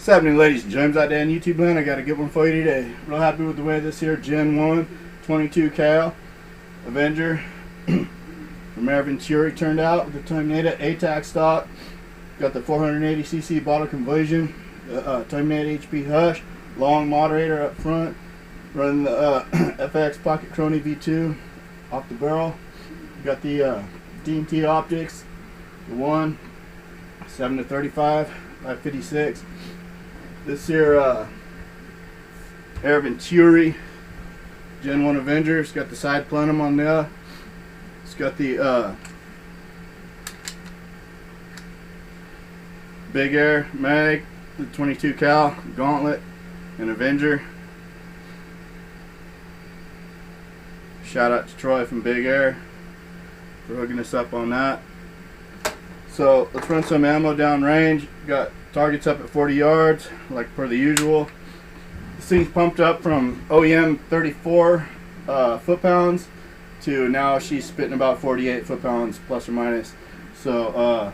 What's happening, ladies and gents out there in YouTube land? I got a good one for you today. Real happy with the way this here Gen 1 22 cal Avenger from Avenger turned out with the Terminator ATAC stock. Got the 480cc bottle conversion, the Terminator HP Hush, long moderator up front, running the FX Pocket Crony V2 off the barrel. Got the D&T optics, the 7-35 by 56. This here Avenger Gen 1 Avenger. It's got the side plenum on there. It's got the Big Air mag, the 22 cal gauntlet, and Avenger. Shout out to Troy from Big Air for hooking us up on that. So let's run some ammo down range. Got targets up at 40 yards, like per the usual. This thing's pumped up from OEM 34 foot-pounds to now she's spitting about 48 foot-pounds plus or minus. So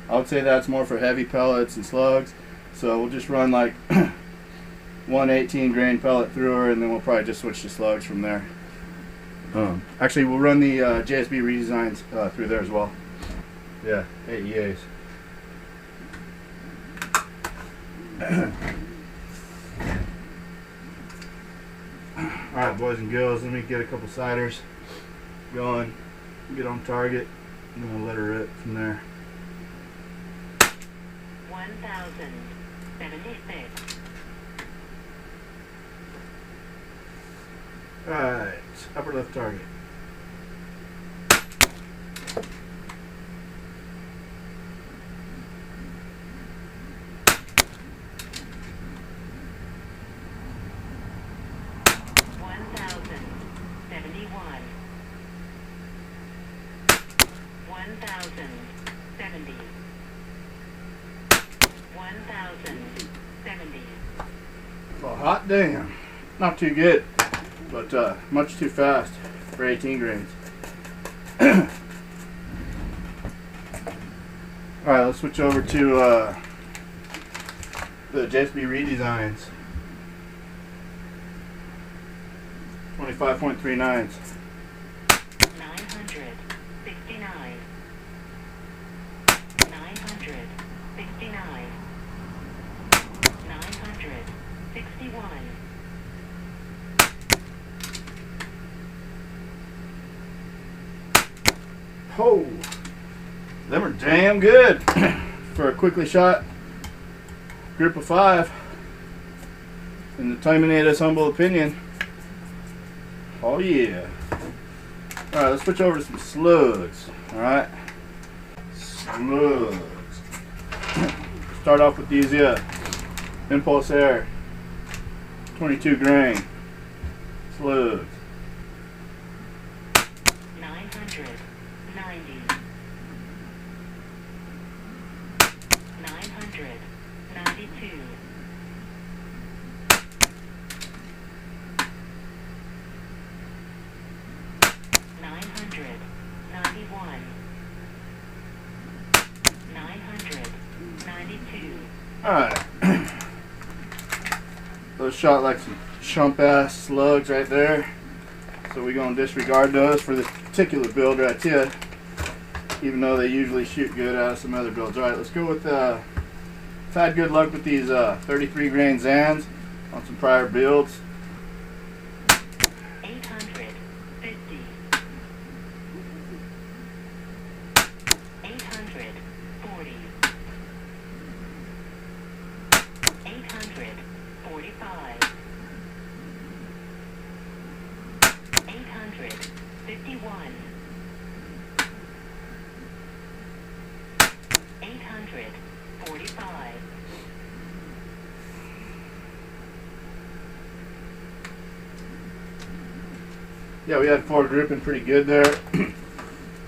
I would say that's more for heavy pellets and slugs. So we'll just run like 118 grain pellet through her, and then we'll probably just switch to slugs from there. Actually, we'll run the JSB redesigns through there as well. Yeah, 8 EAs. Alright, boys and girls, let me get a couple ciders going, get on target, and then we'll let her rip from there. 1076. Alright, upper left target. Well, hot damn. Not too good, but much too fast for 18 grains. Alright, let's switch over to the JSB redesigns. 25.39s. 969. 969. 961. Oh, them are damn good for a quickly shot group of 5. In the Terminator's humble opinion. Oh yeah. Alright, let's switch over to some slugs. Alright. Slugs. Start off with these Impulse Air 22 grain slugs. 990. 992. 991. 992. Alright. Those shot like some chump ass slugs right there. So we're going to disregard those for this particular build right here. Even though they usually shoot good out of some other builds. Alright, let's go with, I've had good luck with these 33 grain Xans on some prior builds. 850. 840. 845. 851. 845. Yeah, we had 4 grouping pretty good there.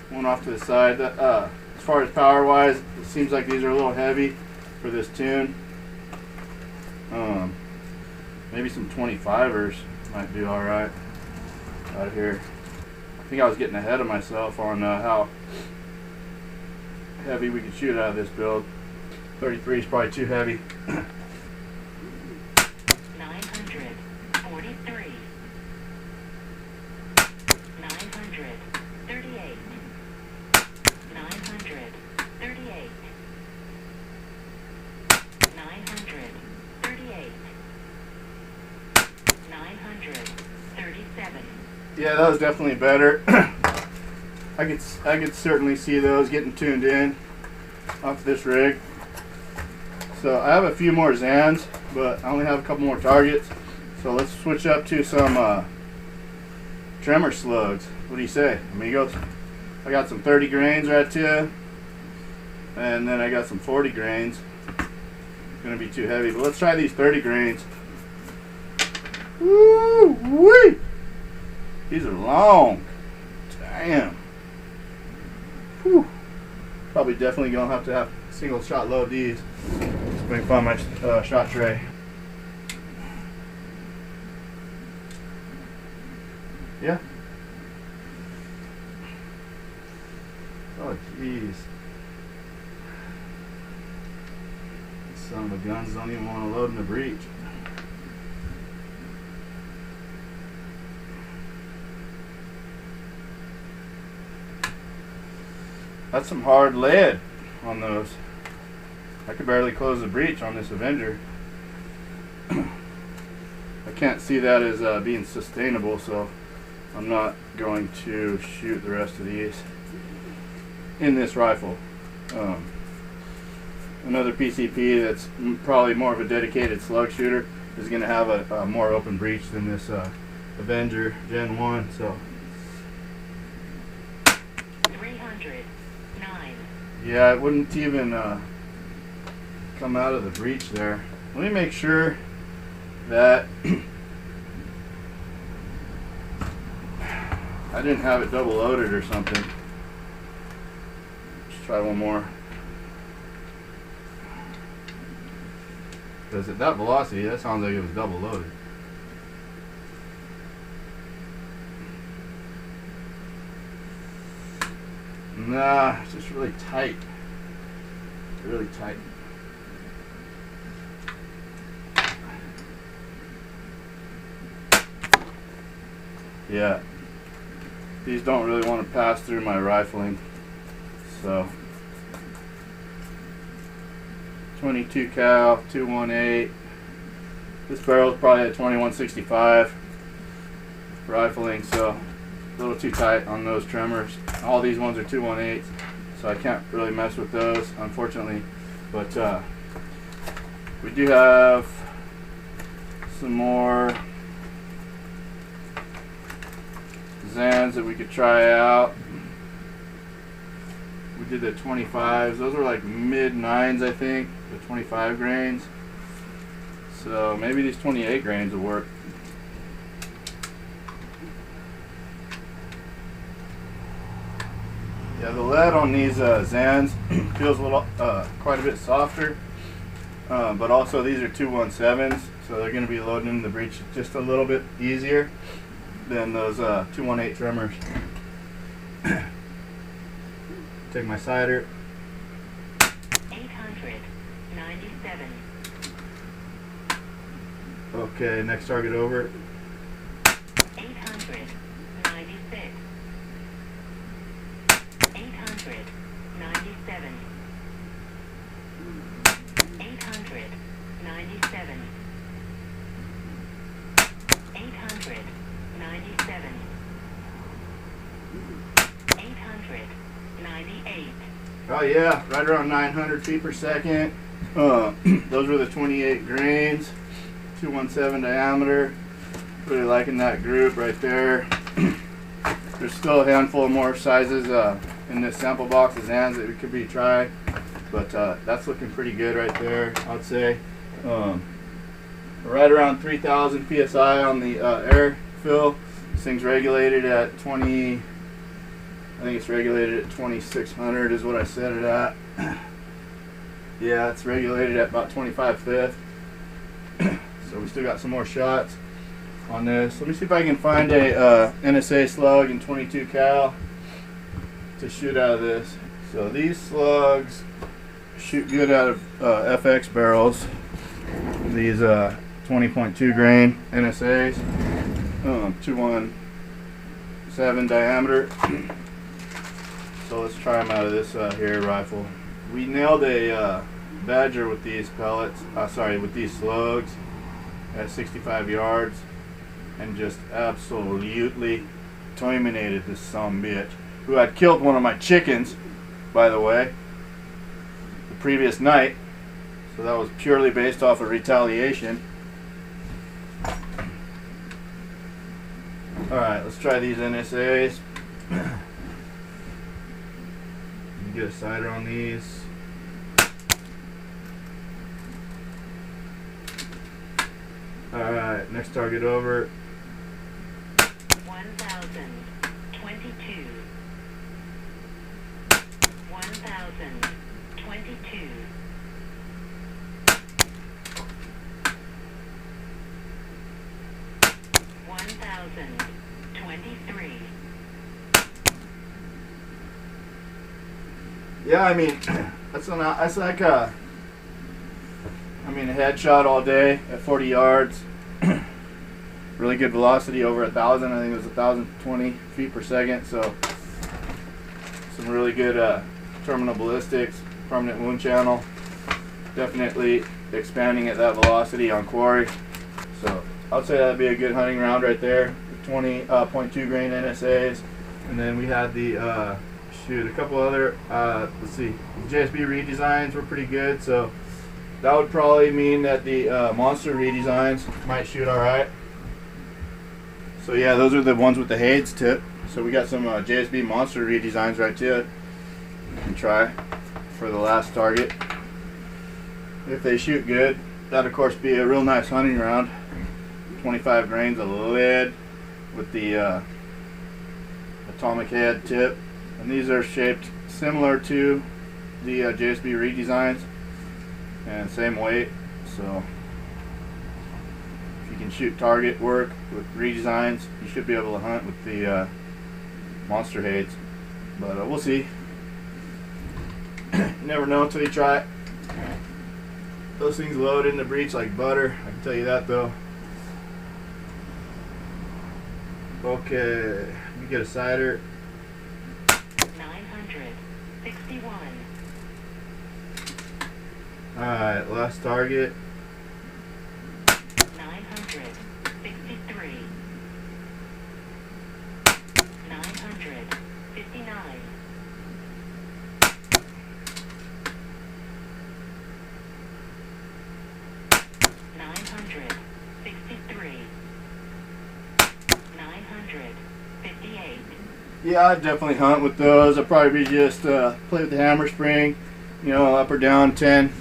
One off to the side. As far as power wise, it seems like these are a little heavy for this tune. Maybe some 25ers might do alright out here. I think I was getting ahead of myself on how heavy we could shoot out of this build. 33 is probably too heavy. 943. 938. 938. 938. 937. Yeah, that was definitely better. I could certainly see those getting tuned in off this rig. So I have a few more Xans, but I only have a couple more targets. So let's switch up to some Tremor slugs. What do you say, amigos? I got some 30 grains right here, and then I got some 40 grains. Gonna be too heavy, but let's try these 30 grains. Woo wee! These are long. Damn. Whew. Probably definitely gonna have to have single shot load these. Let's make find my shot tray. Yeah. Oh jeez. Some of the guns don't even want to load in the breech. That's some hard lead on those. I could barely close the breech on this Avenger. I can't see that as being sustainable, so I'm not going to shoot the rest of these in this rifle. Another PCP that's probably more of a dedicated slug shooter is going to have a more open breech than this Avenger Gen 1. So 309. yeah, it wouldn't even come out of the breech there. Let me make sure that I didn't have it double loaded or something. Let's try one more. Because at that velocity, that sounds like it was double loaded. Nah, it's just really tight. Really tight. Yeah. These don't really want to pass through my rifling. So 22 cal, 218. This barrel is probably at 2165 rifling, so a little too tight on those tremors. All these ones are 218s, so I can't really mess with those, unfortunately. But we do have some more Xans that we could try out. We did the 25s. Those were like mid 9s, I think, the 25 grains. So maybe these 28 grains will work. Yeah, the lead on these Xans feels a little, quite a bit softer, but also these are 217s, so they're going to be loading in the breech just a little bit easier than those 218 tremors. Take my cider. 897. Okay, next target over. 896. 897. 897. 897. 898. Oh yeah, right around 900 feet per second. Those were the 28 grains, 217 diameter. Really liking that group right there. There's still a handful of more sizes in this sample box of Xans that we could be tried, but that's looking pretty good right there, I'd say. Right around 3,000 psi on the air fill. This thing's regulated at 20. I think it's regulated at 2600 is what I set it at. Yeah, it's regulated at about 25/5. So we still got some more shots on this. Let me see if I can find a NSA slug in 22 cal to shoot out of this. So these slugs shoot good out of FX barrels. These 20.2 grain NSAs, 217 diameter. So let's try them out of this here rifle. We nailed a Avenger with these pellets, with these slugs at 65 yards, and just absolutely terminated this sumbitch, who had killed one of my chickens, by the way, the previous night. So that was purely based off of retaliation. Alright, let's try these NSAs. Get a sighter on these. Alright, next target over. 1022. 1022. 1023. Yeah, I mean, that's like a headshot all day at 40 yards. Really good velocity, over 1,000. I think it was 1,020 feet per second. So some really good terminal ballistics, permanent wound channel. Definitely expanding at that velocity on quarry. So I'd say that'd be a good hunting round right there. The 20.2 grain NSAs, and then we had the a couple other. Let's see, the JSB redesigns were pretty good. So that would probably mean that the monster redesigns might shoot all right. So yeah, those are the ones with the Hades tip. So we got some JSB monster redesigns right to it. You can try for the last target. If they shoot good, that'd of course be a real nice hunting round. 25 grains of lead with the atomic head tip. And these are shaped similar to the JSB redesigns and same weight. So if you can shoot target work with redesigns, you should be able to hunt with the monster Hades. But we'll see. You never know until you try it. Those things load in the breech like butter, I can tell you that though. Okay, let me get a sighter. 961. Alright, last target. 963. 959. 963. 958. Yeah, I'd definitely hunt with those. I'd probably just play with the hammer spring, you know, up or down 10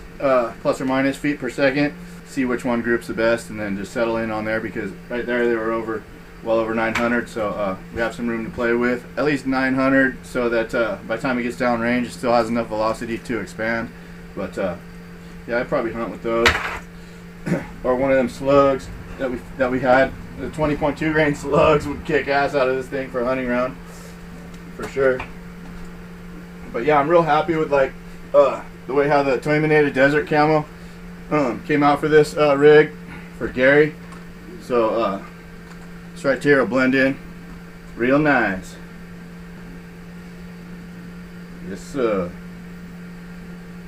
plus or minus feet per second. See which one groups the best, and then just settle in on there, because right there they were well over 900. So we have some room to play with, at least 900, so that by the time it gets down range, it still has enough velocity to expand. But yeah, I'd probably hunt with those, or one of them slugs that we had. The 20.2 grain slugs would kick ass out of this thing for a hunting round, for sure. But yeah, I'm real happy with like the way how the terminated desert camo came out for this rig for Gary. So this right here will blend in real nice. Yes sir.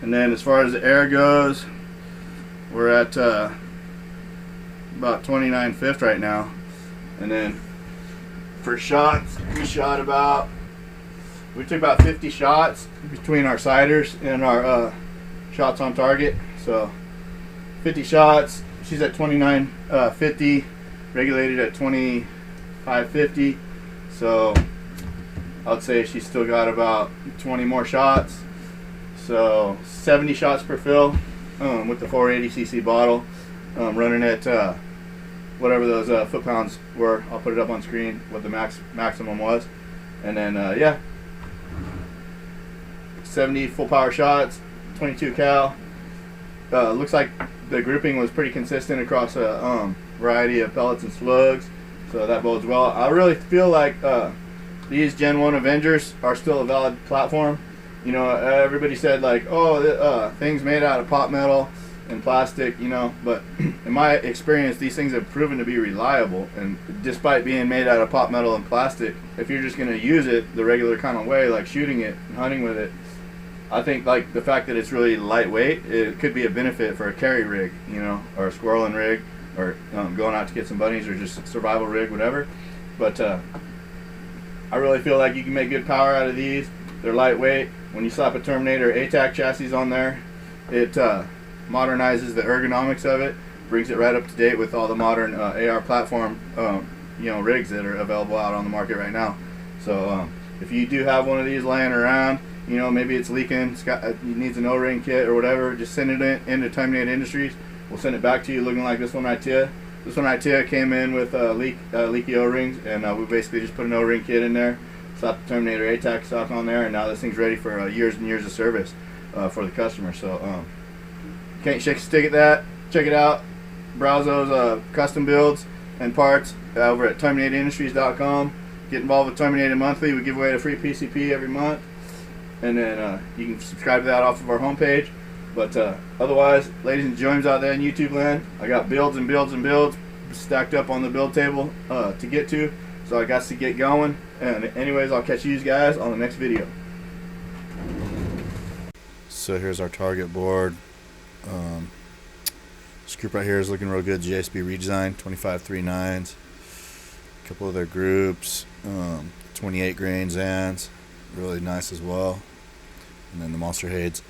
And then as far as the air goes, we're at about 29/5 right now. And then for shots, we took about 50 shots between our sighters and our shots on target. So 50 shots, she's at 29.50, regulated at 25.50. So I'd say she's still got about 20 more shots. So 70 shots per fill with the 480cc bottle, running at whatever those foot-pounds were. I'll put it up on screen what the maximum was. And then yeah, 70 full power shots, 22 cal. Looks like the grouping was pretty consistent across a variety of pellets and slugs, so that bodes well. I really feel like these Gen 1 Avengers are still a valid platform. You know, everybody said like, oh, things made out of pot metal and plastic, you know, but in my experience, these things have proven to be reliable. And despite being made out of pot metal and plastic, if you're just going to use it the regular kind of way, like shooting it and hunting with it, I think like the fact that it's really lightweight, it could be a benefit for a carry rig, you know, or a squirreling rig, or going out to get some bunnies, or just survival rig, whatever. But I really feel like you can make good power out of these. They're lightweight. When you slap a Terminator ATAC chassis on there, it modernizes the ergonomics of it, brings it right up to date with all the modern AR platform you know, rigs that are available out on the market right now. So if you do have one of these laying around, you know, maybe it's leaking, it needs an O-ring kit or whatever, just send it into Terminator Industries. We'll send it back to you looking like this one right here. This one right here came in with leaky O-rings, and we basically just put an O-ring kit in there, slapped the Terminator ATAC stock on there, and now this thing's ready for years and years of service for the customer. So can't shake a stick at that. Check it out. Browse those custom builds and parts over at TerminatorIndustries.com. Get involved with Terminator Monthly. We give away a free PCP every month, and then you can subscribe to that off of our homepage. But otherwise, ladies and gentlemen out there in YouTube land, I got builds and builds and builds stacked up on the build table to get to, so I got to get going. And anyways, I'll catch you guys on the next video. So here's our target board. This group right here is looking real good. GSB redesign 2539s, a couple of their groups, 28 grain Xans, really nice as well. And then the Monster Heads